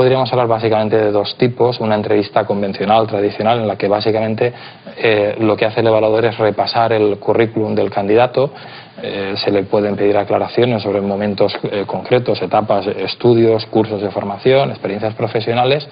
Podríamos hablar básicamente de dos tipos: una entrevista convencional, tradicional, en la que básicamente lo que hace el evaluador es repasar el currículum del candidato. Se le pueden pedir aclaraciones sobre momentos concretos, etapas, estudios, cursos de formación, experiencias profesionales,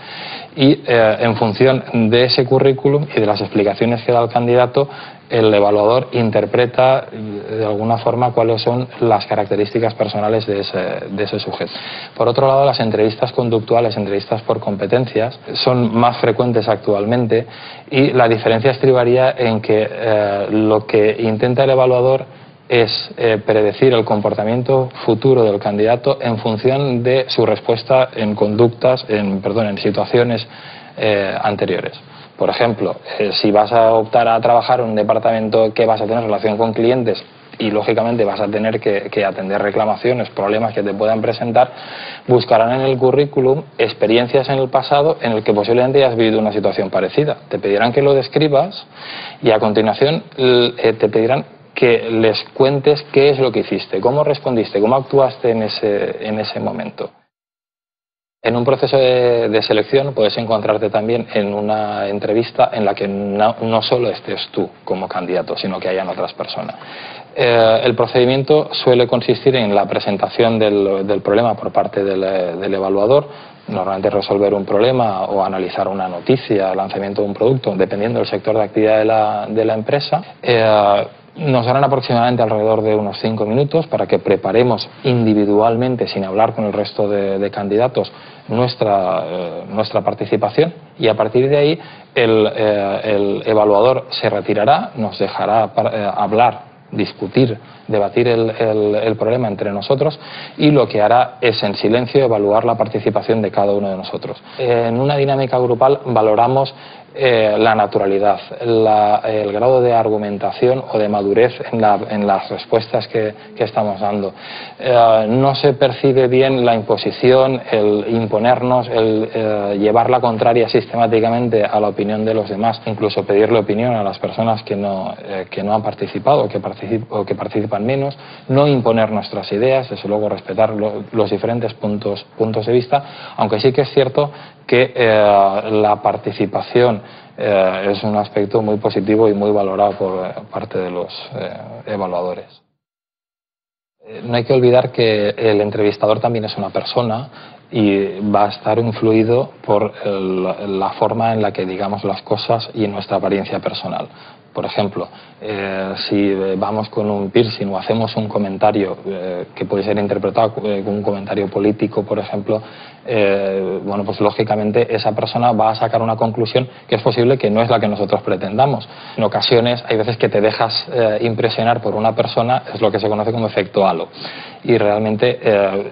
y en función de ese currículum y de las explicaciones que da el candidato, el evaluador interpreta de alguna forma cuáles son las características personales de ese sujeto. Por otro lado, las entrevistas conductuales, entrevistas por competencias, son más frecuentes actualmente, y la diferencia estribaría en que lo que intenta el evaluador es predecir el comportamiento futuro del candidato en función de su respuesta en conductas, en situaciones anteriores. Por ejemplo, si vas a optar a trabajar en un departamento que vas a tener relación con clientes y lógicamente vas a tener que atender reclamaciones, problemas que te puedan presentar, buscarán en el currículum experiencias en el pasado en el que posiblemente hayas vivido una situación parecida. Te pedirán que lo describas y a continuación te pedirán que les cuentes qué es lo que hiciste, cómo respondiste, cómo actuaste en ese momento. En un proceso de selección puedes encontrarte también en una entrevista en la que no solo estés tú como candidato, sino que hayan otras personas. El procedimiento suele consistir en la presentación del problema por parte del evaluador, normalmente resolver un problema o analizar una noticia, lanzamiento de un producto, dependiendo del sector de actividad de la empresa. Nos darán aproximadamente alrededor de unos 5 minutos para que preparemos individualmente, sin hablar con el resto de candidatos, nuestra participación, y a partir de ahí el evaluador se retirará, nos dejará hablar, discutir, debatir el problema entre nosotros, y lo que hará es en silencio evaluar la participación de cada uno de nosotros. En una dinámica grupal valoramos la naturalidad, el grado de argumentación o de madurez en las respuestas que estamos dando. No se percibe bien la imposición, el imponernos, el llevar la contraria sistemáticamente a la opinión de los demás, incluso pedirle opinión a las personas que no han participado o que participan menos, no imponer nuestras ideas, desde luego respetar los diferentes puntos de vista, aunque sí que es cierto que la participación es un aspecto muy positivo y muy valorado por parte de los evaluadores. No hay que olvidar que el entrevistador también es una persona y va a estar influido por la forma en la que digamos las cosas y en nuestra apariencia personal. Por ejemplo, si vamos con un piercing o hacemos un comentario que puede ser interpretado como un comentario político, por ejemplo, bueno, pues lógicamente esa persona va a sacar una conclusión que es posible que no es la que nosotros pretendamos. En ocasiones hay veces que te dejas impresionar por una persona, es lo que se conoce como efecto halo, y realmente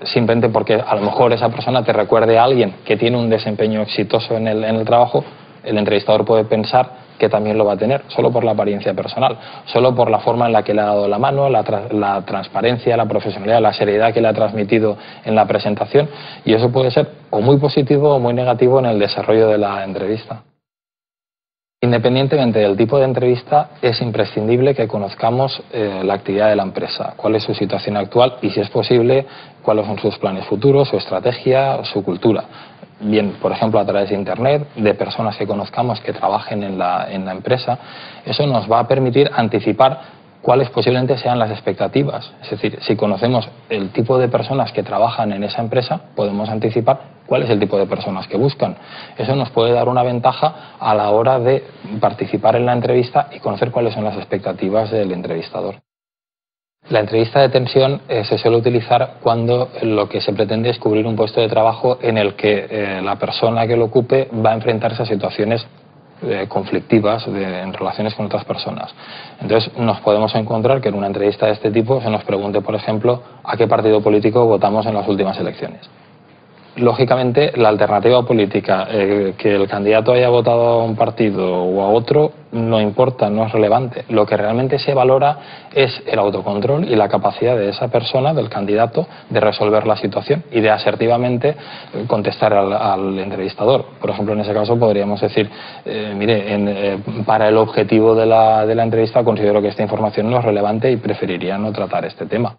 simplemente porque a lo mejor esa persona te recuerde a alguien que tiene un desempeño exitoso en el trabajo, el entrevistador puede pensar que también lo va a tener, solo por la apariencia personal, solo por la forma en la que le ha dado la mano, la transparencia, la profesionalidad, la seriedad que le ha transmitido en la presentación, y eso puede ser o muy positivo o muy negativo en el desarrollo de la entrevista. Independientemente del tipo de entrevista, es imprescindible que conozcamos la actividad de la empresa, cuál es su situación actual y, si es posible, cuáles son sus planes futuros, su estrategia, su cultura. Bien, por ejemplo, a través de Internet, de personas que conozcamos que trabajen en la empresa. Eso nos va a permitir anticipar cuáles posiblemente sean las expectativas. Es decir, si conocemos el tipo de personas que trabajan en esa empresa, podemos anticipar cuál es el tipo de personas que buscan. Eso nos puede dar una ventaja a la hora de participar en la entrevista y conocer cuáles son las expectativas del entrevistador. La entrevista de tensión se suele utilizar cuando lo que se pretende es cubrir un puesto de trabajo en el que la persona que lo ocupe va a enfrentarse a situaciones conflictivas en relaciones con otras personas. Entonces nos podemos encontrar que en una entrevista de este tipo se nos pregunte, por ejemplo, a qué partido político votamos en las últimas elecciones. Lógicamente, la alternativa política, que el candidato haya votado a un partido o a otro, no importa, no es relevante. Lo que realmente se valora es el autocontrol y la capacidad de esa persona, del candidato, de resolver la situación y de asertivamente contestar al entrevistador. Por ejemplo, en ese caso podríamos decir, mire, para el objetivo de la entrevista considero que esta información no es relevante y preferiría no tratar este tema.